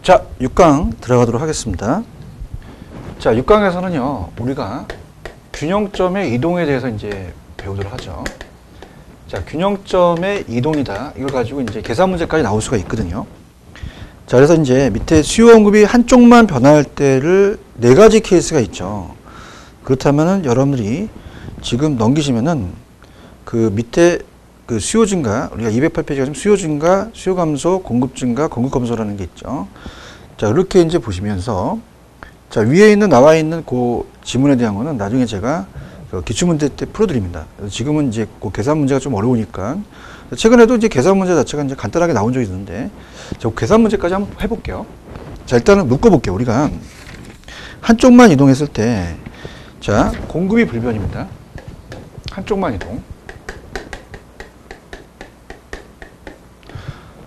자, 6강 들어가도록 하겠습니다. 자, 6강에서는요, 우리가 균형점의 이동에 대해서 이제 배우도록 하죠. 자, 균형점의 이동이다. 이걸 가지고 이제 계산 문제까지 나올 수가 있거든요. 자, 그래서 이제 밑에 수요 공급이 한쪽만 변화할 때를 4가지 케이스가 있죠. 그렇다면은 여러분들이 지금 넘기시면은 그 밑에 그 수요 증가, 우리가 208페이지가 지금 수요 증가, 수요 감소, 공급 증가, 공급 감소라는 게 있죠. 자, 이렇게 이제 보시면서, 자, 위에 있는, 나와 있는 그 지문에 대한 거는 나중에 제가 그 기출문제 때 풀어드립니다. 지금은 이제 그 계산 문제가 좀 어려우니까, 최근에도 이제 계산 문제 자체가 이제 간단하게 나온 적이 있는데, 저 계산 문제까지 한번 해볼게요. 자, 일단은 묶어볼게요. 우리가 한쪽만 이동했을 때, 자, 공급이 불변입니다. 한쪽만 이동.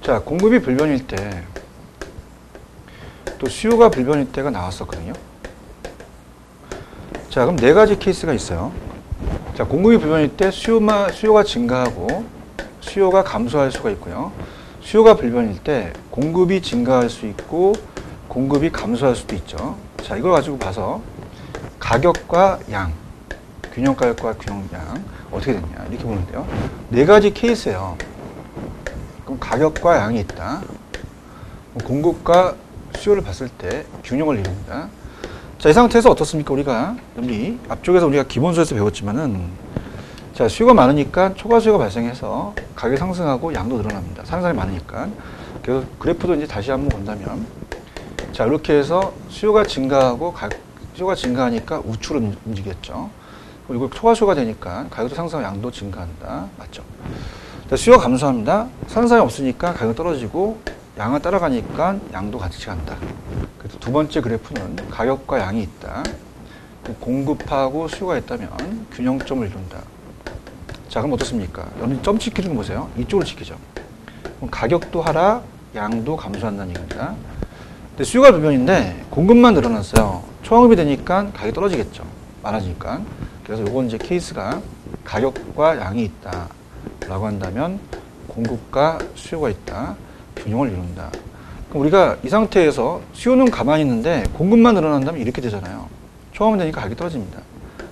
자, 공급이 불변일 때, 또 수요가 불변일 때가 나왔었거든요. 자, 그럼 4가지 케이스가 있어요. 자, 공급이 불변일 때 수요가 증가하고 수요가 감소할 수가 있고요. 수요가 불변일 때 공급이 증가할 수 있고 공급이 감소할 수도 있죠. 자, 이걸 가지고 봐서 가격과 양, 균형 가격과 균형 양 어떻게 되냐 이렇게 보는데요. 4가지 케이스예요. 그럼 가격과 양이 있다. 공급과 수요를 봤을 때 균형을 이룹니다. 자, 이 상태에서 어떻습니까? 우리가 앞쪽에서 우리가 기본서에서 배웠지만은, 자, 수요가 많으니까 초과 수요가 발생해서 가격이 상승하고 양도 늘어납니다. 사는 사람이 많으니까. 그래서 그래프도 이제 다시 한번 본다면, 자, 이렇게 해서 수요가 증가하고 수요가 증가하니까 우측으로 움직였죠. 그리고 초과 수요가 되니까 가격도 상승하고 양도 증가한다. 맞죠? 자, 수요가 감소합니다. 사는 사람이 없으니까 가격이 떨어지고 양을 따라가니까 양도 같이 간다. 그래서 두 번째 그래프는 가격과 양이 있다. 공급하고 수요가 있다면 균형점을 이룬다. 자, 그럼 어떻습니까? 여러분 점 찍히는 거 보세요. 이쪽으로 찍히죠. 그럼 가격도 하락, 양도 감소한다는 얘기입니다. 근데 수요가 불변인데 공급만 늘어났어요. 초공급이 되니까 가격이 떨어지겠죠. 많아지니까. 그래서 이건 이제 케이스가 가격과 양이 있다. 라고 한다면 공급과 수요가 있다. 균형을 이룬다. 그럼 우리가 이 상태에서 수요는 가만히 있는데 공급만 늘어난다면 이렇게 되잖아요. 초과하면 되니까 가격이 떨어집니다.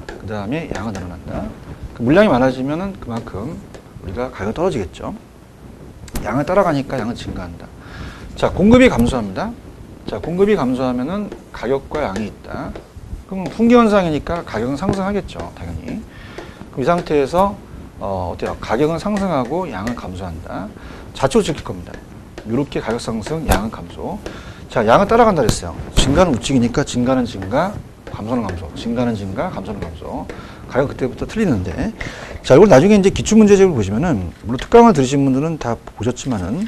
그 다음에 양은 늘어난다. 물량이 많아지면은 그만큼 우리가 가격이 떨어지겠죠. 양을 따라가니까 양은 증가한다. 자, 공급이 감소합니다. 자, 공급이 감소하면은 가격과 양이 있다. 그럼 풍기현상이니까 가격은 상승하겠죠. 당연히. 그럼 이 상태에서 어때요? 가격은 상승하고 양은 감소한다. 좌측으로 찍힐 겁니다. 이렇게 가격 상승, 양은 감소. 자, 양은 따라간다 그랬어요. 증가는 우측이니까 증가는 증가, 감소는 감소. 증가는 증가, 감소는 감소. 가격 그때부터 틀리는데. 자, 이걸 나중에 이제 기출문제집을 보시면은, 물론 특강을 들으신 분들은 다 보셨지만은,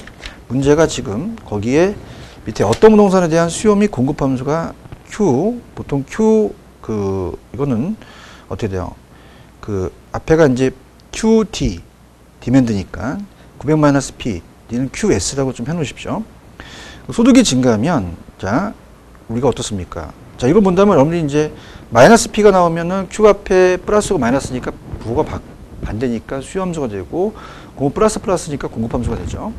문제가 지금 거기에 밑에 어떤 부동산에 대한 수요 및 공급 함수가 Q, 보통 Q, 이거는 어떻게 돼요? 앞에가 이제 QD, 디맨드니까 900-P, D는 QS라고 좀 해놓으십시오. 소득이 증가하면, 자, 우리가 어떻습니까? 자, 이걸 본다면 여러분들이 이제 마이너스 P가 나오면은 Q 앞에 플러스고 마이너스니까 부호가 반대니까 수요 함수가 되고, 공급 플러스니까 공급 함수가 되죠.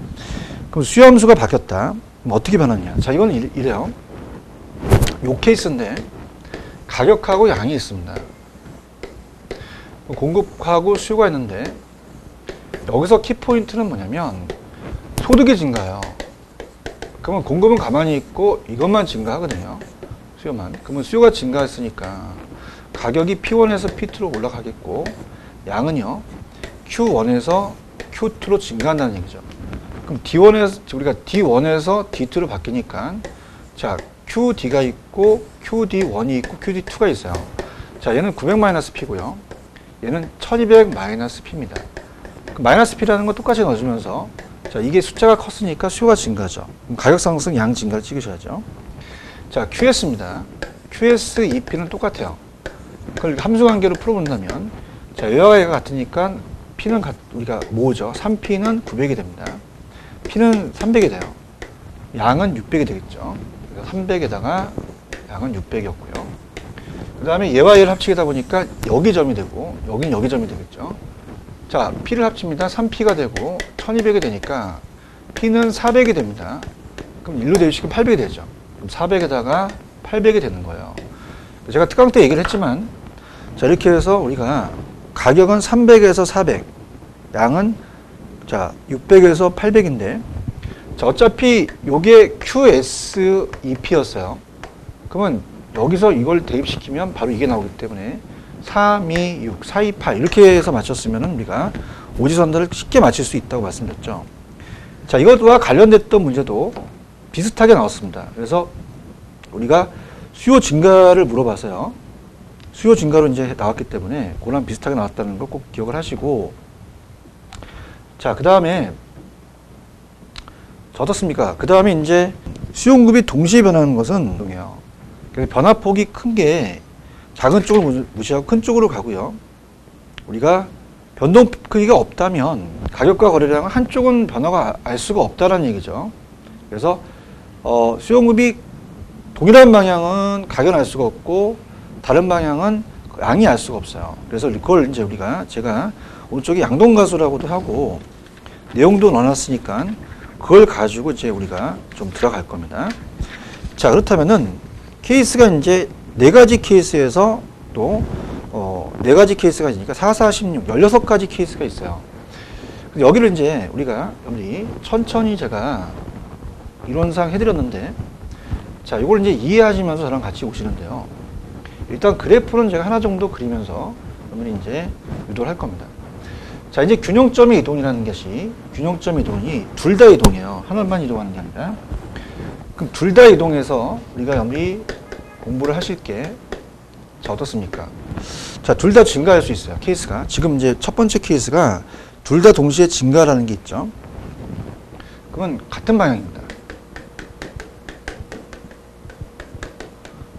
그럼 수요 함수가 바뀌었다. 그럼 어떻게 변하냐? 자, 이건 이래요. 요 케이스인데, 가격하고 양이 있습니다. 공급하고 수요가 있는데, 여기서 키포인트는 뭐냐면, 소득이 증가해요. 그러면 공급은 가만히 있고 이것만 증가하거든요. 수요만. 그러면 수요가 증가했으니까 가격이 P1에서 P2로 올라가겠고 양은요 Q1에서 Q2로 증가한다는 얘기죠. 그럼 우리가 D1에서 D2로 바뀌니까 자, QD가 있고 QD1이 있고 QD2가 있어요. 자, 얘는 900-P고요. 얘는 1200-P입니다. 마이너스 P라는 거 똑같이 넣어주면서 자, 이게 숫자가 컸으니까 수요가 증가죠. 그럼 가격 상승, 양 증가를 찍으셔야죠. 자, QS입니다. QS, EP는 똑같아요. 그걸 함수 관계로 풀어본다면, 자, 여야가 얘가 같으니까 P는 우리가 모으죠. 3P는 900이 됩니다. P는 300이 돼요. 양은 600이 되겠죠. 300에다가 양은 600이었고요. 그 다음에 얘와 얘를 합치다 보니까 여기 점이 되고, 여긴 여기 점이 되겠죠. 자, P를 합칩니다. 3P가 되고 1200이 되니까 P는 400이 됩니다. 그럼 1로 대입시키면 800이 되죠. 그럼 400에다가 800이 되는 거예요. 제가 특강 때 얘기를 했지만, 자, 이렇게 해서 우리가 가격은 300에서 400, 양은 자, 600에서 800인데, 자, 어차피 요게 QSEP였어요. 그러면 여기서 이걸 대입시키면 바로 이게 나오기 때문에 3, 2, 6, 4, 2, 8 이렇게 해서 맞췄으면 우리가 오지선들을 쉽게 맞출 수 있다고 말씀드렸죠. 자, 이것과 관련됐던 문제도 비슷하게 나왔습니다. 그래서 우리가 수요 증가를 물어봐서요. 수요 증가로 이제 나왔기 때문에 그거랑 비슷하게 나왔다는 거 꼭 기억을 하시고, 자, 그 다음에 어떻습니까? 그 다음에 이제 수요 공급이 동시에 변하는 것은 동이에요. 변화폭이 큰 게 작은 쪽을 무시하고 큰 쪽으로 가고요. 우리가 변동 크기가 없다면 가격과 거래량은 한쪽은 변화가 알 수가 없다라는 얘기죠. 그래서 수요 공급이 동일한 방향은 가격은 알 수가 없고 다른 방향은 양이 알 수가 없어요. 그래서 그걸 이제 제가 오른쪽에 양동가수라고도 하고 내용도 넣어놨으니까 그걸 가지고 이제 우리가 좀 들어갈 겁니다. 자, 그렇다면은 케이스가 이제 4가지 케이스에서 또 4가지 케이스가 있으니까 4, 4, 16, 16가지 케이스가 있어요. 여기를 이제 우리가 천천히 제가 이론상 해드렸는데, 자, 이걸 이제 이해하시면서 저랑 같이 오시는데요. 일단 그래프는 제가 하나 정도 그리면서 여러분이 이제 유도를 할 겁니다. 자, 이제 균형점의 이동이라는 것이, 균형점 이동이 둘 다 이동이에요. 하나만 이동하는 게 아니라. 그럼 둘 다 이동해서 우리가 여러분이 공부를 하실 게, 자, 어떻습니까? 자, 둘 다 증가할 수 있어요. 케이스가. 지금 이제 첫 번째 케이스가 둘 다 동시에 증가라는 게 있죠. 그러면 같은 방향입니다.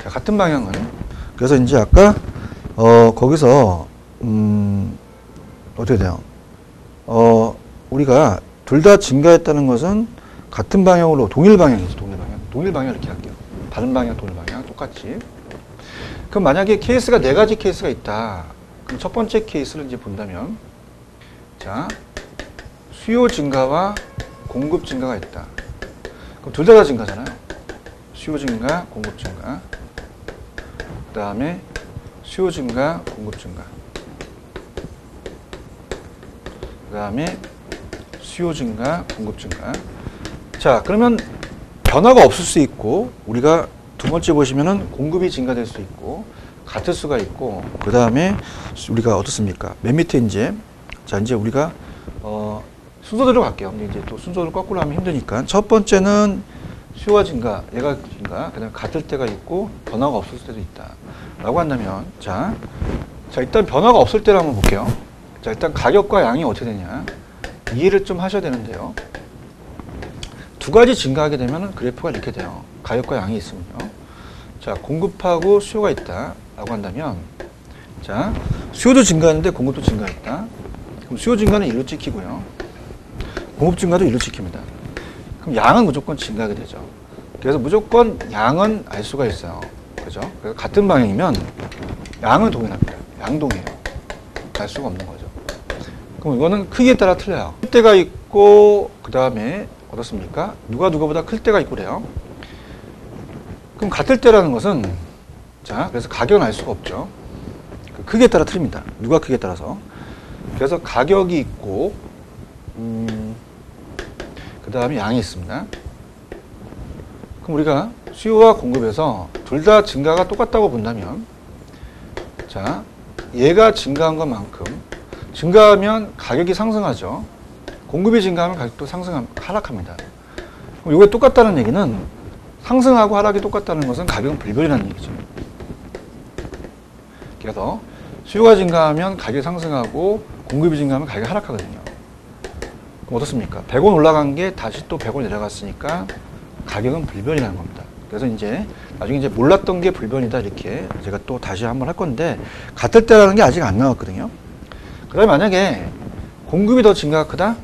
자, 같은 방향은. 그래서 이제 아까, 거기서, 어떻게 돼요? 우리가 둘 다 증가했다는 것은 같은 방향으로, 동일 방향이죠. 동일 방향. 동일 방향 이렇게 할게요. 다른 방향, 동일 방향. 똑같이. 그럼 만약에 케이스가 4가지 케이스가 있다. 그럼 첫 번째 케이스를 이제 본다면, 자, 수요 증가와 공급 증가가 있다. 그럼 둘 다 증가잖아요. 수요 증가, 공급 증가. 그 다음에 수요 증가, 공급 증가. 그 다음에 수요 증가, 공급 증가. 자, 그러면 변화가 없을 수 있고, 우리가 두 번째 보시면은 공급이 증가될 수 있고, 같을 수가 있고, 그 다음에 우리가 어떻습니까? 맨 밑에 이제, 자, 이제 우리가, 순서대로 갈게요. 근데 이제 또 순서를 거꾸로 하면 힘드니까. 첫 번째는 수요가 증가, 얘가 증가, 그 다음에 같을 때가 있고, 변화가 없을 때도 있다. 라고 한다면, 자, 일단 변화가 없을 때를 한번 볼게요. 자, 일단 가격과 양이 어떻게 되냐. 이해를 좀 하셔야 되는데요. 두 가지 증가하게 되면 그래프가 이렇게 돼요. 가격과 양이 있으면요. 자, 공급하고 수요가 있다. 라고 한다면, 자, 수요도 증가하는데 공급도 증가했다. 그럼 수요 증가는 1로 찍히고요. 공급 증가도 1로 찍힙니다. 그럼 양은 무조건 증가하게 되죠. 그래서 무조건 양은 알 수가 있어요. 그죠? 그래서 같은 방향이면 양은 동일합니다. 양동이에요. 알 수가 없는 거죠. 그럼 이거는 크기에 따라 틀려요. 클 때가 있고, 그 다음에 어떻습니까? 누가보다 클 때가 있고 그래요. 그럼 같을 때라는 것은, 자, 그래서 가격은 알 수가 없죠. 그 크기에 따라 틀립니다. 누가 크기에 따라서. 그래서 가격이 있고, 그 다음에 양이 있습니다. 그럼 우리가 수요와 공급에서 둘 다 증가가 똑같다고 본다면, 자, 얘가 증가한 것만큼, 증가하면 가격이 상승하죠. 공급이 증가하면 가격도 하락합니다. 그럼 이게 똑같다는 얘기는 상승하고 하락이 똑같다는 것은 가격은 불변이라는 얘기죠. 그래서 수요가 증가하면 가격이 상승하고 공급이 증가하면 가격이 하락하거든요. 그럼 어떻습니까? 100원 올라간 게 다시 또 100원 내려갔으니까 가격은 불변이라는 겁니다. 그래서 이제 나중에 이제 몰랐던 게 불변이다 이렇게 제가 또 다시 한번 할 건데, 같을 때라는 게 아직 안 나왔거든요. 그 다음에 만약에 공급이 더 증가가 크다?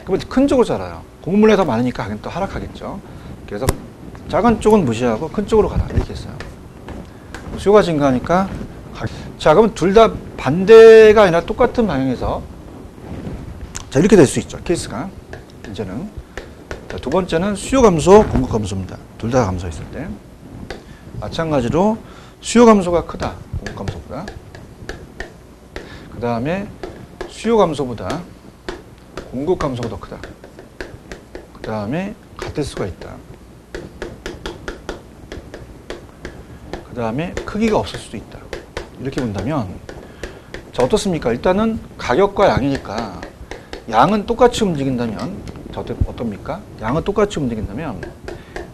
그러면 큰 쪽으로 자라요. 공급물량이 더 많으니까 가격은 또 하락하겠죠. 그래서 작은 쪽은 무시하고 큰 쪽으로 가라 이렇게 했어요. 수요가 증가하니까 자, 그러면 둘 다 반대가 아니라 똑같은 방향에서, 자, 이렇게 될 수 있죠. 케이스가 이제는 자, 두 번째는 수요 감소, 공급 감소입니다. 둘 다 감소했을 때. 마찬가지로 수요 감소가 크다. 공급 감소보다. 그 다음에 수요 감소보다 공급 감소가 더 크다. 그 다음에 같을 수가 있다. 그 다음에 크기가 없을 수도 있다. 이렇게 본다면 자, 어떻습니까? 일단은 가격과 양이니까 양은 똑같이 움직인다면 자, 어떻습니까? 양은 똑같이 움직인다면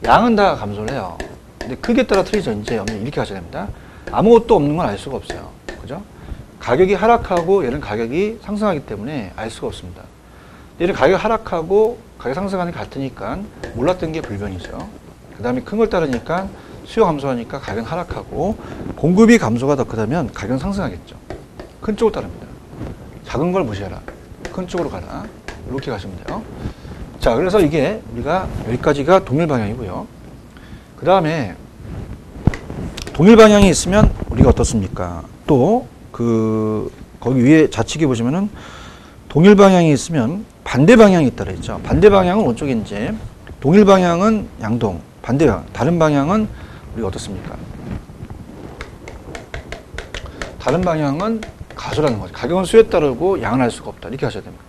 양은 다 감소를 해요. 근데 크기에 따라 틀리죠. 이제 이렇게 하셔야 됩니다. 아무것도 없는 건 알 수가 없어요. 그죠? 가격이 하락하고 얘는 가격이 상승하기 때문에 알 수가 없습니다. 얘는 가격이 하락하고 가격 상승하는 게 같으니까 몰랐던 게 불변이죠. 그 다음에 큰 걸 따르니까 수요 감소하니까 가격은 하락하고 공급이 감소가 더 크다면 가격은 상승하겠죠. 큰 쪽을 따릅니다. 작은 걸 무시해라. 큰 쪽으로 가라. 이렇게 가시면 돼요. 자, 그래서 이게 우리가 여기까지가 동일 방향이고요. 그 다음에 동일 방향이 있으면 우리가 어떻습니까? 또 거기 위에 좌측에 보시면은 동일 방향이 있으면 반대 방향이 있다 그랬죠. 반대 방향은 오쪽인지 동일 방향은 양동, 반대 방향, 다른 방향은 우리가 어떻습니까? 다른 방향은 가소라는 거죠. 가격은 수요에 따르고 양은 알 수가 없다. 이렇게 하셔야 됩니다.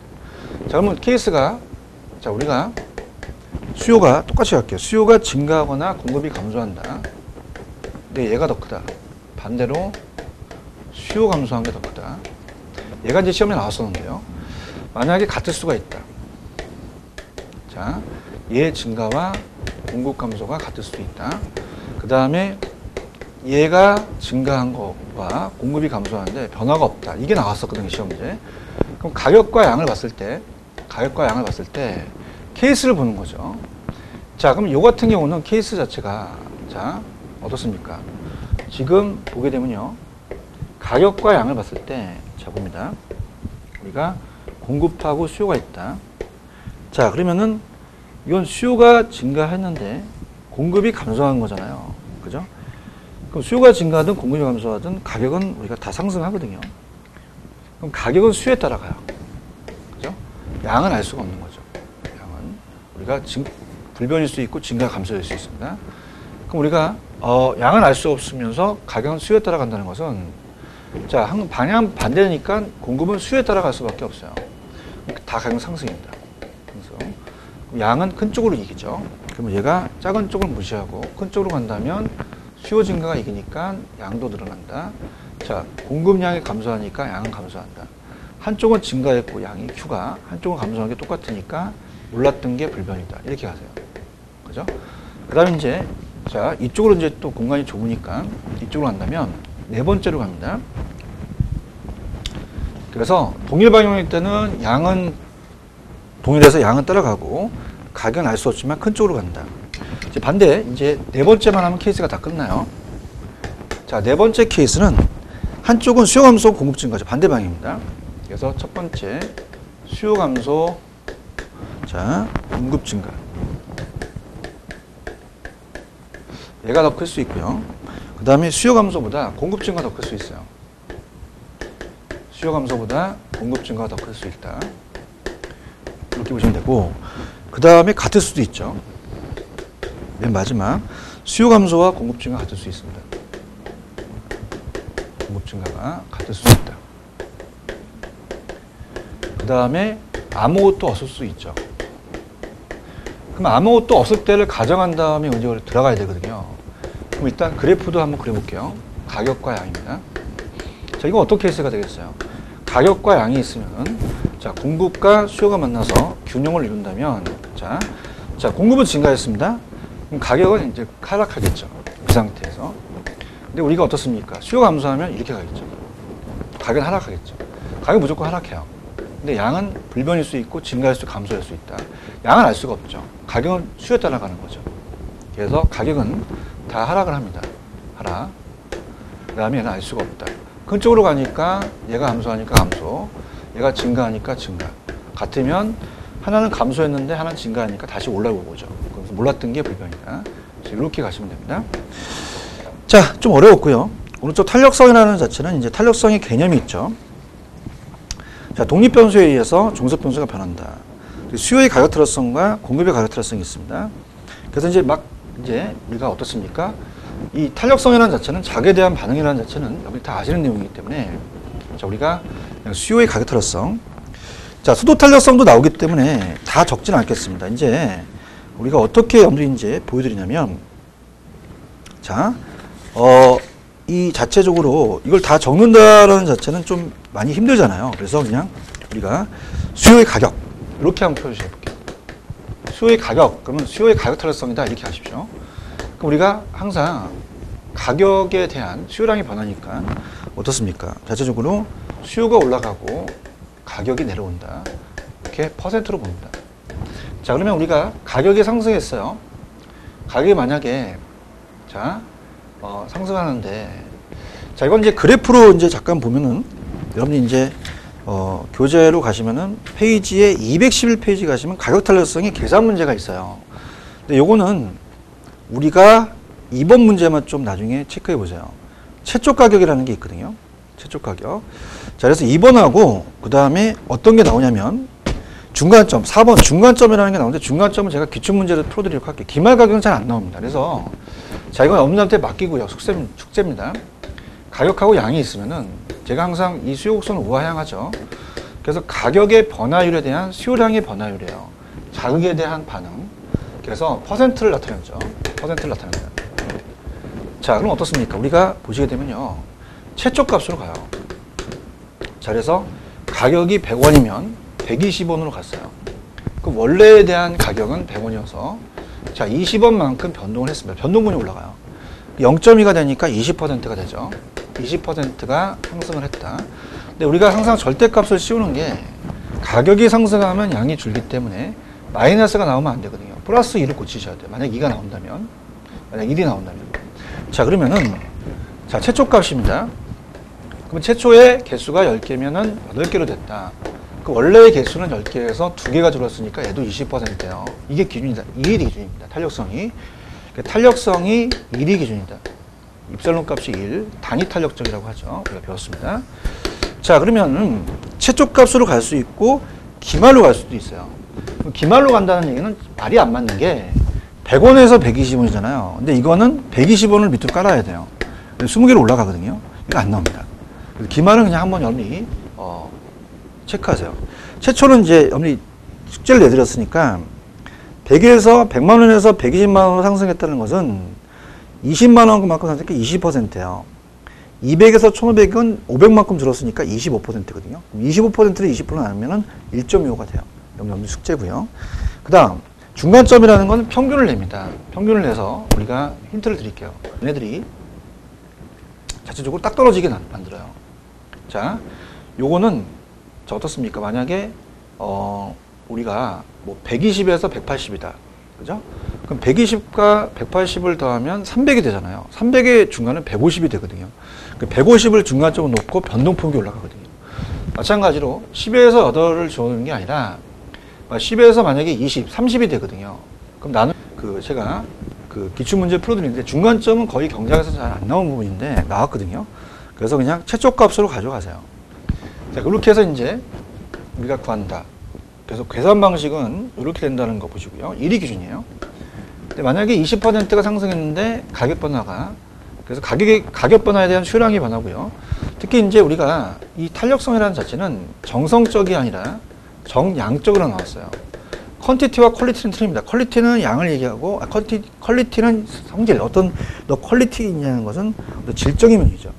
자, 그러면 케이스가 자, 우리가 수요가 똑같이 할게요. 수요가 증가하거나 공급이 감소한다. 근데 얘가 더 크다. 반대로 수요 감소한 게 더 크다. 얘가 이제 시험에 나왔었는데요. 만약에 같을 수가 있다. 자, 얘 증가와 공급 감소가 같을 수도 있다. 그 다음에 얘가 증가한 거와 공급이 감소하는데 변화가 없다. 이게 나왔었거든요, 시험 문제. 그럼 가격과 양을 봤을 때 케이스를 보는 거죠. 자, 그럼 요 같은 경우는 케이스 자체가 자, 어떻습니까? 지금 보게 되면요. 가격과 양을 봤을 때 자, 봅니다. 우리가 공급하고 수요가 있다. 자, 그러면은 이건 수요가 증가했는데 공급이 감소한 거잖아요. 그죠? 그럼 수요가 증가하든 공급이 감소하든 가격은 우리가 다 상승하거든요. 그럼 가격은 수요에 따라가요. 그죠? 양은 알 수가 없는 거죠. 양은 우리가 불변일 수 있고 증가 감소될 수 있습니다. 그럼 우리가 양은 알 수 없으면서 가격은 수요에 따라간다는 것은 자, 방향 반대니까 공급은 수요에 따라갈 수밖에 없어요. 다 가격 상승입니다. 그래서 양은 큰 쪽으로 이기죠. 그러면 얘가 작은 쪽을 무시하고 큰 쪽으로 간다면 수요 증가가 이기니까 양도 늘어난다. 자, 공급량이 감소하니까 양은 감소한다. 한쪽은 증가했고 양이 Q가 한쪽은 감소한 게 똑같으니까 몰랐던 게 불변이다. 이렇게 가세요. 그죠? 그 다음에 이제 자, 이쪽으로 이제 또 공간이 좁으니까 이쪽으로 간다면 네 번째로 갑니다. 그래서 동일 방향일 때는 양은 동일해서 양은 따라가고 가격은 알 수 없지만 큰 쪽으로 간다. 이제 반대 이제 네 번째만 하면 케이스가 다 끝나요. 자, 네 번째 케이스는 한쪽은 수요 감소 공급 증가죠. 반대 방향입니다. 그래서 첫 번째 수요 감소 자, 공급 증가. 얘가 더 클 수 있고요. 그 다음에 수요 감소보다 공급 증가 더 클 수 있어요. 수요 감소보다 공급 증가가 더 클 수 있다. 이렇게 보시면 되고, 그 다음에 같을 수도 있죠. 맨 마지막 수요 감소와 공급 증가가 같을 수 있습니다. 공급 증가가 같을 수 있다. 그 다음에 아무것도 없을 수 있죠. 그럼 아무것도 없을 때를 가정한 다음에 이제 들어가야 되거든요. 그럼 일단 그래프도 한번 그려볼게요. 가격과 양입니다. 자, 이거 어떤 케이스가 되겠어요? 가격과 양이 있으면 자, 공급과 수요가 만나서 균형을 이룬다면 자, 공급은 증가했습니다. 그럼 가격은 이제 하락하겠죠. 그 상태에서. 근데 우리가 어떻습니까? 수요가 감소하면 이렇게 가겠죠. 가격은 하락하겠죠. 가격 무조건 하락해요. 근데 양은 불변일 수 있고 증가할 수 감소할 수 있다. 양은 알 수가 없죠. 가격은 수요에 따라가는 거죠. 그래서 가격은 다 하락을 합니다. 하락. 그 다음에 얘는 알 수가 없다. 큰 쪽으로 가니까 얘가 감소하니까 감소. 얘가 증가하니까 증가. 같으면 하나는 감소했는데 하나는 증가하니까 다시 올라오고 오죠. 그래서 몰랐던 게 불변이다. 이렇게 가시면 됩니다. 자, 좀 어려웠고요. 오른쪽 탄력성이라는 자체는 이제 탄력성의 개념이 있죠. 자, 독립변수에 의해서 종속변수가 변한다. 수요의 가격 트러스성과 공급의 가격 트러스성이 있습니다. 그래서 이제 우리가 어떻습니까? 이 탄력성이라는 자체는 작에 대한 반응이라는 자체는 여러분이 다 아시는 내용이기 때문에 자, 우리가 그냥 수요의 가격 트러스성, 자, 수도 탄력성도 나오기 때문에 다 적지는 않겠습니다. 이제 우리가 어떻게 여러분들이 이제 보여드리냐면, 자, 이 자체적으로 이걸 다 적는다라는 자체는 좀 많이 힘들잖아요. 그래서 그냥 우리가 수요의 가격 이렇게 한번 표시해 볼게요. 수요의 가격, 그러면 수요의 가격 탄력성이다 이렇게 하십시오. 그럼 우리가 항상 가격에 대한 수요량이 변하니까 어떻습니까? 자체적으로 수요가 올라가고 가격이 내려온다. 이렇게 퍼센트로 봅니다. 자, 그러면 우리가 가격이 상승했어요. 가격이 만약에 자, 상승하는데, 자, 이건 이제 그래프로 이제 잠깐 보면은 여러분이 이제 교재로 가시면은 페이지에 211페이지 가시면 가격 탄력성의 계산 문제가 있어요. 근데 요거는 우리가 이번 문제만 좀 나중에 체크해 보세요. 최초 가격이라는 게 있거든요. 최초 가격. 자, 그래서 2번하고 그 다음에 어떤 게 나오냐면 중간점, 4번 중간점이라는 게 나오는데 중간점은 제가 기출문제로 풀어드리도록 할게요. 기말 가격은 잘 안 나옵니다. 그래서 자, 이건 업무자한테 맡기고요. 숙제입니다. 가격하고 양이 있으면은 제가 항상 이 수요 곡선을 우하향하죠. 그래서 가격의 변화율에 대한 수요량의 변화율이에요. 자극에 대한 반응. 그래서 퍼센트를 나타내죠. 퍼센트를 나타냅니다. 자, 그럼 어떻습니까? 우리가 보시게 되면요. 최초 값으로 가요. 자, 그래서 가격이 100원이면 120원으로 갔어요. 그 원래에 대한 가격은 100원이어서 자, 20원만큼 변동을 했습니다. 변동분이 올라가요. 0.2가 되니까 20%가 되죠. 20%가 상승을 했다. 근데 우리가 항상 절대값을 씌우는 게 가격이 상승하면 양이 줄기 때문에 마이너스가 나오면 안 되거든요. 플러스 2를 고치셔야 돼요. 만약 2가 나온다면, 만약 1이 나온다면. 자, 그러면은 자, 최초 값입니다. 그럼 최초의 개수가 10개면은 8개로 됐다. 그 원래의 개수는 10개에서 2개가 줄었으니까 얘도 20%예요. 이게 기준이다. 1이 기준입니다. 탄력성이. 탄력성이 1이 기준이다. 입설론 값이 1, 단위 탄력적이라고 하죠. 우리가 배웠습니다. 자, 그러면 최초 값으로 갈 수 있고 기말로 갈 수도 있어요. 기말로 간다는 얘기는 말이 안 맞는 게 100원에서 120원이잖아요. 근데 이거는 120원을 밑으로 깔아야 돼요. 20개로 올라가거든요. 이거 안 나옵니다. 그래서 기말은 그냥 한번 여러분이 체크하세요. 최초는 이제 여러분이 숙제를 내드렸으니까 100에서 100만 원에서 120만 원으로 상승했다는 것은 20만 원만큼 상승했으니까 20%예요. 200에서 1500은 500만큼 줄었으니까 25%거든요. 25%를 20% 나누면 1.25가 돼요. 여러분 숙제고요. 그 다음 중간점이라는 건 평균을 냅니다. 평균을 내서 우리가 힌트를 드릴게요. 얘네들이 자체적으로 딱 떨어지게 만들어요. 자, 요거는 자, 어떻습니까? 만약에 우리가 뭐 120에서 180이다. 그죠? 그럼 120과 180을 더하면 300이 되잖아요. 300의 중간은 150이 되거든요. 150을 중간점으로 놓고 변동폭이 올라가거든요. 마찬가지로 10에서 8을 주는 게 아니라 10에서 만약에 20, 30이 되거든요. 그럼 나는 제가 기출문제 풀어드리는데 중간점은 거의 경작에서 잘 안 나온 부분인데 나왔거든요. 그래서 그냥 최초 값으로 가져가세요. 자, 그렇게 해서 이제 우리가 구한다. 그래서 계산 방식은 이렇게 된다는 거 보시고요. 1이 기준이에요. 근데 만약에 20%가 상승했는데 가격 변화가, 그래서 가격 변화에 대한 수요량이 변하고요. 특히 이제 우리가 이 탄력성이라는 자체는 정성적이 아니라 정양적으로 나왔어요. 퀄리티와 퀄리티는 틀립니다. 퀄리티는 양을 얘기하고, 퀄리티는 성질, 너 퀄리티 있냐는 것은 질적인 면이죠.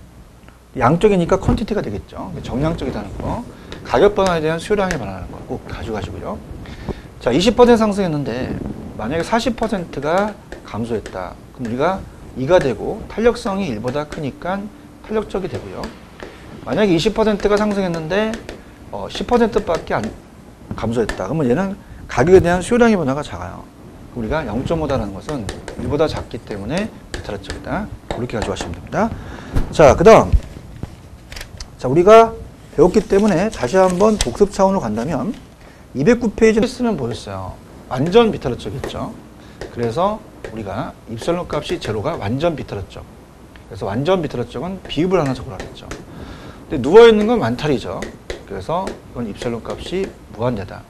양적이니까 퀄리티가 되겠죠. 정량적이라는 거. 가격 변화에 대한 수요량이 변하는 거 꼭 가져가시고요. 자, 20% 상승했는데 만약에 40%가 감소했다. 그럼 우리가 2가 되고 탄력성이 1보다 크니까 탄력적이 되고요. 만약에 20%가 상승했는데 10%밖에 안 감소했다. 그러면 얘는 가격에 대한 수요량의 변화가 작아요. 우리가 0.5다라는 것은 1보다 작기 때문에 비탈적이다. 그렇게 가져가시면 됩니다. 자, 그 다음. 자, 우리가 배웠기 때문에 다시 한번 복습 차원으로 간다면 209페이지를 쓰면 보였어요. 완전 비탈적이죠. 그래서 우리가 입설론 값이 제로가 완전 비탈적. 그래서 완전 비탈적은 비읍을 하나 적으라 그랬죠. 근데 누워있는 건 완탈이죠. 그래서 이건 입설론 값이 무한대다.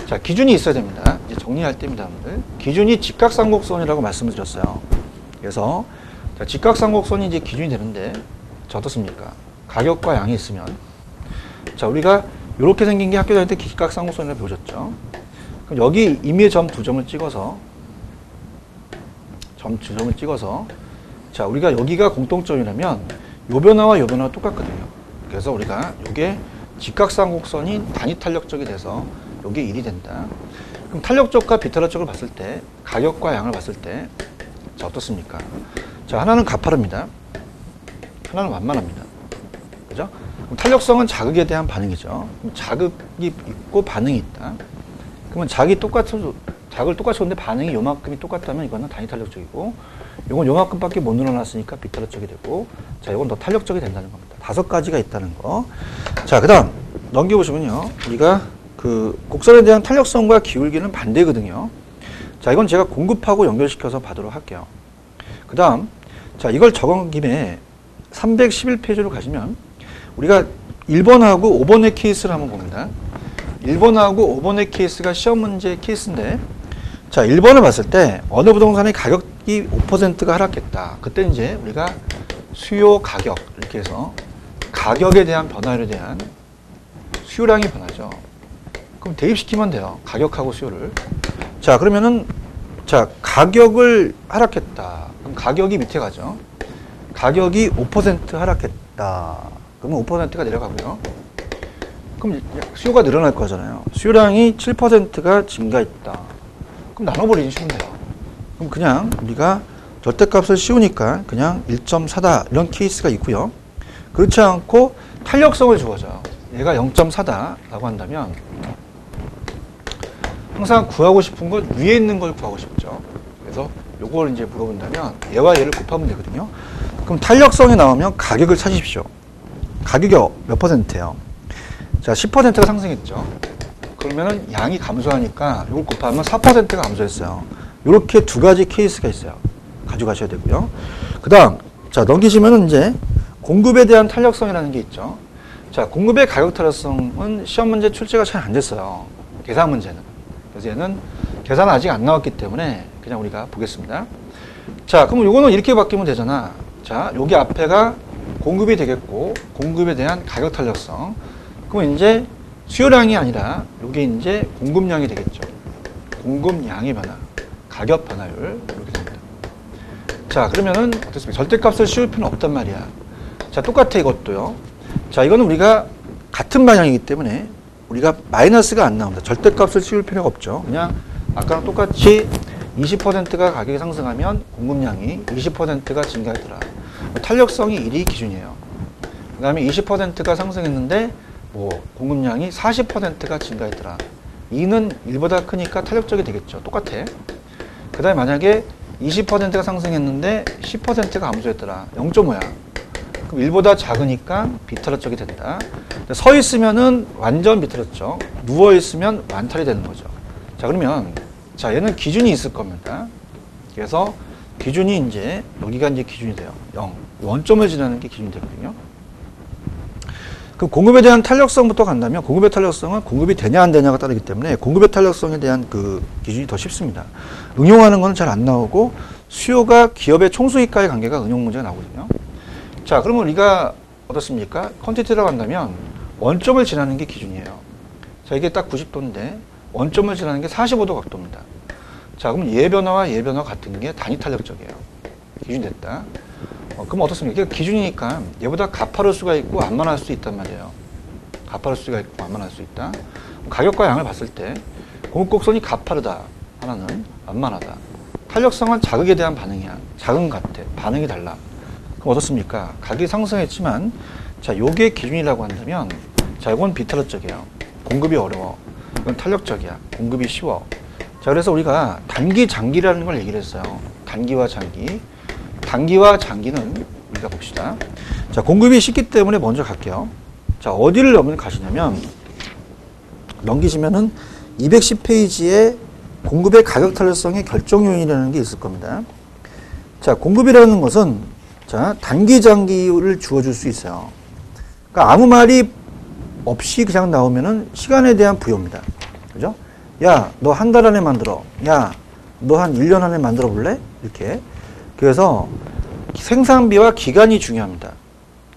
자, 자, 기준이 있어야 됩니다. 이제 정리할 때입니다, 여러분들. 기준이 직각삼곡선이라고 말씀을 드렸어요. 그래서 자, 직각삼곡선이 이제 기준이 되는데, 자, 어떻습니까? 가격과 양이 있으면, 자, 우리가 이렇게 생긴 게 학교 다닐 때 직각삼곡선이라고 배우셨죠? 그럼 여기 임의의 점 두 점을 찍어서, 점 두 점을 찍어서, 자, 우리가 여기가 공통점이라면 요 변화와 요 변화가 똑같거든요. 그래서 우리가 요게 직각삼곡선이 단위 탄력적이 돼서 요게 1이 된다. 그럼 탄력적과 비탄력적을 봤을 때, 가격과 양을 봤을 때, 자, 어떻습니까? 자, 하나는 가파릅니다. 하나는 완만합니다. 그죠? 그럼 탄력성은 자극에 대한 반응이죠. 그럼 자극이 있고 반응이 있다. 그러면 자극을 똑같이 줬는데 반응이 요만큼이 똑같다면 이거는 단위 탄력적이고, 이건 요만큼밖에 못 늘어났으니까 비탄력적이 되고, 자, 이건 더 탄력적이 된다는 겁니다. 5가지가 있다는 거. 자, 그 다음 넘겨보시면요. 우리가 그 곡선에 대한 탄력성과 기울기는 반대거든요. 자, 이건 제가 공급하고 연결시켜서 봐도록 할게요. 그 다음, 자, 이걸 적은 김에 311페이지로 가시면 우리가 1번하고 5번의 케이스를 한번 봅니다. 1번하고 5번의 케이스가 시험 문제 케이스인데, 자, 1번을 봤을 때 어느 부동산의 가격이 5%가 하락했다. 그때 이제 우리가 수요 가격 이렇게 해서 가격에 대한 변화에 대한 수요량이 변하죠. 그럼 대입시키면 돼요. 가격하고 수요를. 자, 그러면은 자, 가격을 하락했다. 그럼 가격이 밑에 가죠. 가격이 5% 하락했다. 그러면 5%가 내려가고요. 그럼 수요가 늘어날 거잖아요. 수요량이 7%가 증가했다. 그럼 나눠버리기 쉬면 돼요. 그럼 그냥 우리가 절대값을 씌우니까 그냥 1.4다 이런 케이스가 있고요. 그렇지 않고 탄력성을 주어져요. 얘가 0.4다 라고 한다면 항상 구하고 싶은 건 위에 있는 걸 구하고 싶죠. 그래서 요걸 이제 물어본다면 얘와 얘를 곱하면 되거든요. 그럼 탄력성이 나오면 가격을 찾으십시오. 가격이 몇 %예요? 자, 10%가 상승했죠. 그러면은 양이 감소하니까 이걸 곱하면 4%가 감소했어요. 이렇게 두 가지 케이스가 있어요. 가져가셔야 되고요. 그 다음, 자, 넘기시면은 이제 공급에 대한 탄력성이라는 게 있죠. 자, 공급의 가격 탄력성은 시험 문제 출제가 잘 안 됐어요. 계산 문제는. 그래서 얘는 계산은 아직 안 나왔기 때문에 그냥 우리가 보겠습니다. 자, 그럼 요거는 이렇게 바뀌면 되잖아. 자, 여기 앞에가 공급이 되겠고, 공급에 대한 가격 탄력성. 그럼 이제 수요량이 아니라 요게 이제 공급량이 되겠죠. 공급량의 변화, 가격 변화율 이렇게 됩니다. 자, 그러면은 어떻습니까? 절대값을 씌울 필요는 없단 말이야. 자, 똑같아 이것도요. 자, 이거는 우리가 같은 방향이기 때문에 우리가 마이너스가 안 나옵니다. 절대값을 씌울 필요가 없죠. 그냥 아까랑 똑같이 20%가 가격이 상승하면 공급량이 20%가 증가하더라. 탄력성이 1이 기준이에요. 그 다음에 20%가 상승했는데 뭐 공급량이 40%가 증가했더라. 2는 1보다 크니까 탄력적이 되겠죠. 똑같아. 그 다음에 만약에 20%가 상승했는데 10%가 감소했더라. 0.5야. 그럼 1보다 작으니까 비탄력적이 된다. 서 있으면은 완전 비탄력적. 누워 있으면 완탈이 되는 거죠. 자, 그러면 자, 얘는 기준이 있을 겁니다. 그래서 기준이 이제 여기가 이제 기준이 돼요. 0. 원점을 지나는 게 기준이 되거든요. 그럼 공급에 대한 탄력성부터 간다면 공급의 탄력성은 공급이 되냐 안 되냐가 따르기 때문에 공급의 탄력성에 대한 그 기준이 더 쉽습니다. 응용하는 건 잘 안 나오고 수요가 기업의 총수익과의 관계가 응용 문제가 나오거든요. 자, 그러면 우리가 어떻습니까? 퀀티티라고 한다면 원점을 지나는 게 기준이에요. 자, 이게 딱 90도인데 원점을 지나는 게 45도 각도입니다. 자, 그럼 얘 변화와 얘 변화 같은 게 단위 탄력적이에요. 기준이 됐다. 그럼 어떻습니까? 이게 기준이니까 얘보다 가파를 수가 있고 완만할 수 있단 말이에요. 가파를 수가 있고 완만할 수 있다. 가격과 양을 봤을 때 공급곡선이 가파르다. 하나는 완만하다. 탄력성은 자극에 대한 반응이야. 작은 것 같아. 반응이 달라. 그럼 어떻습니까? 가격이 상승했지만 자, 요게 기준이라고 한다면 자, 이건 비탄력적이에요. 공급이 어려워. 이건 탄력적이야. 공급이 쉬워. 자, 그래서 우리가 단기, 장기라는 걸 얘기를 했어요. 단기와 장기. 단기와 장기는 우리가 봅시다. 자, 공급이 쉽기 때문에 먼저 갈게요. 자, 어디를 여러분 가시냐면 넘기시면은 210페이지에 공급의 가격 탄력성의 결정 요인이라는 게 있을 겁니다. 자, 공급이라는 것은 자, 단기, 장기를 주어줄 수 있어요. 그러니까 아무 말이 없이 그냥 나오면은 시간에 대한 부여입니다. 그죠? 야, 너 한 달 안에 만들어. 야, 너 한 1년 안에 만들어 볼래? 이렇게. 그래서 생산비와 기간이 중요합니다.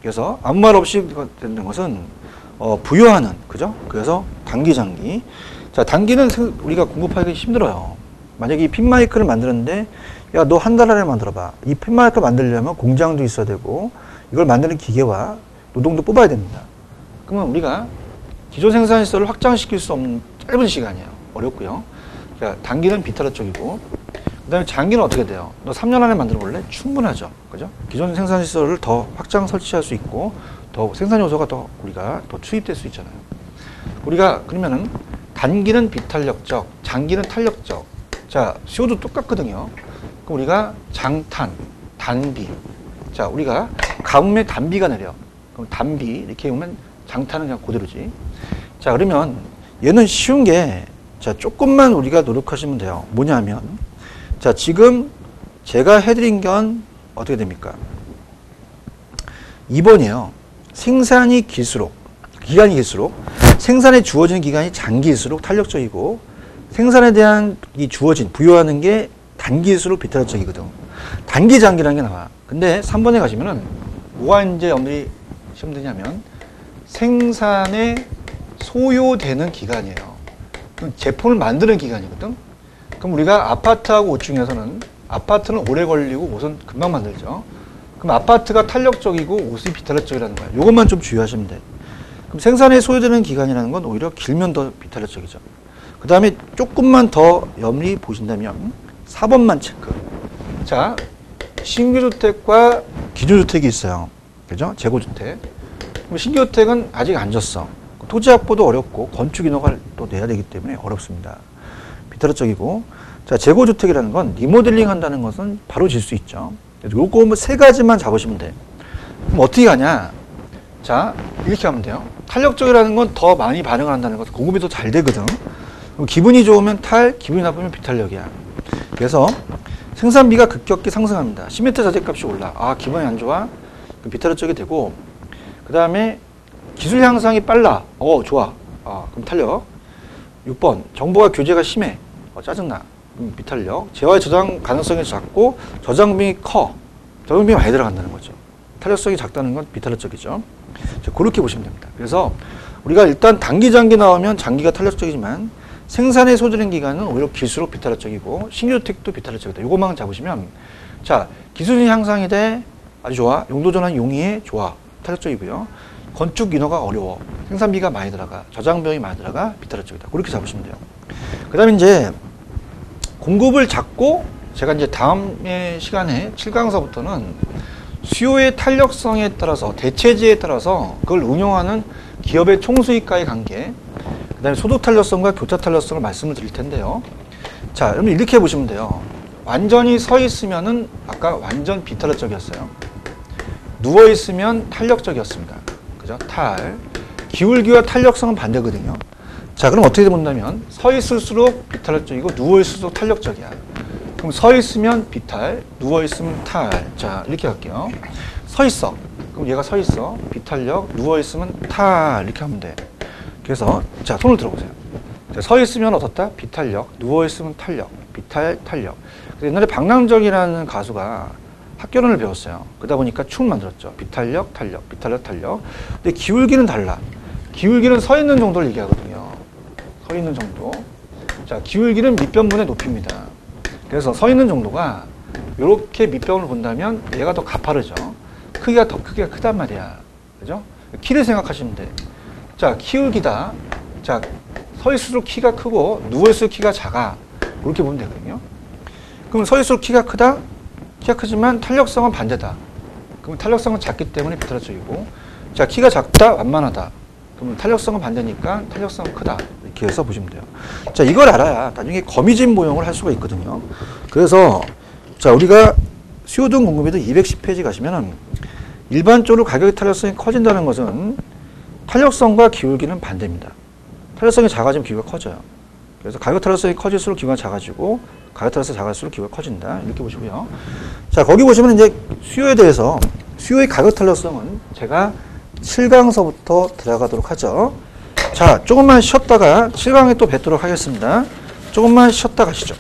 그래서 아무 말 없이 되는 것은 부여하는, 그죠? 그래서 단기, 장기. 자, 단기는 우리가 공급하기 힘들어요. 만약에 이 핀마이크를 만드는데, 야, 너 한 달 안에 만들어봐. 이 핀마이크를 만들려면 공장도 있어야 되고, 이걸 만드는 기계와 노동도 뽑아야 됩니다. 그러면 우리가 기존 생산 시설을 확장시킬 수 없는 짧은 시간이에요. 어렵고요. 그러니까 단기는 비타라 쪽이고, 그 다음에 장기는 어떻게 돼요? 너 3년 안에 만들어 볼래? 충분하죠. 그죠? 기존 생산 시설을 더 확장 설치할 수 있고, 더 생산 요소가 더 우리가 더 투입될 수 있잖아요. 우리가 그러면은 단기는 비탄력적, 장기는 탄력적. 자, 수요도 똑같거든요. 그럼 우리가 장탄, 단비. 자, 우리가 가뭄에 단비가 내려. 그럼 단비 이렇게 보면 장탄은 그냥 그대로지. 자, 그러면 얘는 쉬운 게, 자, 조금만 우리가 노력하시면 돼요. 뭐냐면, 자, 지금 제가 해드린 건 어떻게 됩니까? 2번이에요. 생산이 길수록, 기간이 길수록, 생산에 주어지는 기간이 장기일수록 탄력적이고, 생산에 대한 이 주어진, 부여하는 게 단기일수록 비탄력적이거든. 단기, 장기라는 게 나와. 근데 3번에 가시면은, 뭐가 이제 여러분들이 시험 되냐면, 생산에 소요되는 기간이에요. 그럼 제품을 만드는 기간이거든. 그럼 우리가 아파트하고 옷 중에서는 아파트는 오래 걸리고 옷은 금방 만들죠. 그럼 아파트가 탄력적이고 옷이 비탄력적이라는 거야. 이것만 좀 주의하시면 돼. 그럼 생산에 소요되는 기간이라는 건 오히려 길면 더 비탄력적이죠. 그 다음에 조금만 더 염리 보신다면 4번만 체크. 자, 신규주택과 기존주택이 있어요. 그죠? 재고주택. 그럼 신규주택은 아직 안 졌어. 토지 확보도 어렵고 건축 인허가를 또 내야 되기 때문에 어렵습니다. 비탄력적이고, 자, 재고주택이라는 건 리모델링 한다는 것은 바로 질 수 있죠. 그래서 요거 뭐 세 가지만 잡으시면 돼. 그럼 어떻게 가냐? 자, 이렇게 하면 돼요. 탄력적이라는 건 더 많이 반응을 한다는 것, 공급이 더 잘 되거든. 그럼 기분이 좋으면 탈, 기분이 나쁘면 비탄력이야. 그래서 생산비가 급격히 상승합니다. 시멘트 자재값이 올라. 아, 기분이 안 좋아? 그럼 비탄력적이 되고, 그 다음에 기술 향상이 빨라. 좋아. 그럼 탄력. 6번. 정보와 교제가 심해. 짜증나. 비탄력. 재화의 저장 가능성이 작고 저장비이 커. 저장비가 많이 들어간다는 거죠. 탄력성이 작다는 건 비탄력적이죠. 그렇게 보시면 됩니다. 그래서 우리가 일단 단기, 장기 나오면 장기가 탄력적이지만 생산에 소요되는 기간은 오히려 길수록 비탄력적이고 신규주택도 비탄력적이다. 이것만 잡으시면, 자, 기술 향상이 돼. 아주 좋아. 용도 전환 용이해. 좋아. 탄력적이고요. 건축 인허가 어려워. 생산비가 많이 들어가. 저장 비용이 많이 들어가. 비탄력적이다. 그렇게 잡으시면 돼요. 그 다음에 이제 공급을 잡고, 제가 이제 다음의 시간에 7강서부터는 수요의 탄력성에 따라서, 대체제에 따라서 그걸 운용하는 기업의 총수익과의 관계, 그 다음에 소득 탄력성과 교차 탄력성을 말씀을 드릴 텐데요. 자, 여러분 이렇게 보시면 돼요. 완전히 서 있으면은 아까 완전 비탄력적이었어요. 누워 있으면 탄력적이었습니다. 그죠? 탈. 기울기와 탄력성은 반대거든요. 자, 그럼 어떻게 본다면 서 있을수록 비탄력적이고 누워 있을수록 탄력적이야. 그럼 서 있으면 비탈, 누워 있으면 탈. 자, 이렇게 할게요. 서 있어. 그럼 얘가 서 있어. 비탄력, 누워 있으면 탈. 이렇게 하면 돼. 그래서 자, 손을 들어보세요. 자, 서 있으면 어떻다? 비탄력, 누워 있으면 탄력. 비탈, 탄력. 옛날에 박남정이라는 가수가 학교론을 배웠어요. 그러다 보니까 춤을 만들었죠. 비탄력, 탄력, 비탄력, 탄력. 근데 기울기는 달라. 기울기는 서 있는 정도를 얘기하거든요. 서 있는 정도. 자, 기울기는 밑변분의 높이입니다. 그래서 서 있는 정도가 이렇게 밑변을 본다면 얘가 더 가파르죠. 크기가 더 크기가 크단 말이야. 그죠? 키를 생각하시면 돼. 자, 기울기다. 자, 서 있을수록 키가 크고 누워 있을수록 키가 작아. 그렇게 보면 되거든요. 그럼 서 있을수록 키가 크다? 키가 크지만 탄력성은 반대다. 그럼 탄력성은 작기 때문에 비탄력적이고, 자, 키가 작다, 완만하다. 그러면 탄력성은 반대니까 탄력성은 크다. 이렇게 해서 보시면 돼요. 자, 이걸 알아야 나중에 거미집 모형을 할 수가 있거든요. 그래서 자, 우리가 수요등 공급에도 210페이지 가시면은 일반적으로 가격의 탄력성이 커진다는 것은 탄력성과 기울기는 반대입니다. 탄력성이 작아지면 기울기가 커져요. 그래서 가격 탄력성이 커질수록 기울기가 작아지고 가격 탄력성이 작아질수록 기울기가 커진다. 이렇게 보시고요. 자, 거기 보시면 이제 수요에 대해서, 수요의 가격 탄력성은 제가 7강서부터 들어가도록 하죠. 자, 조금만 쉬었다가 7강에 또 뵙도록 하겠습니다. 조금만 쉬었다 가시죠.